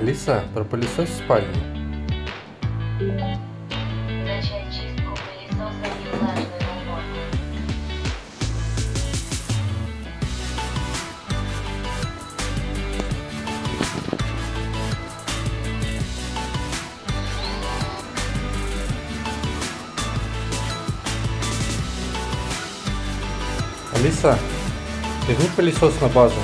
Алиса, пропылесось спальню. Начать чистку пылесосом и влажную уборку. Алиса, верни пылесос на базу.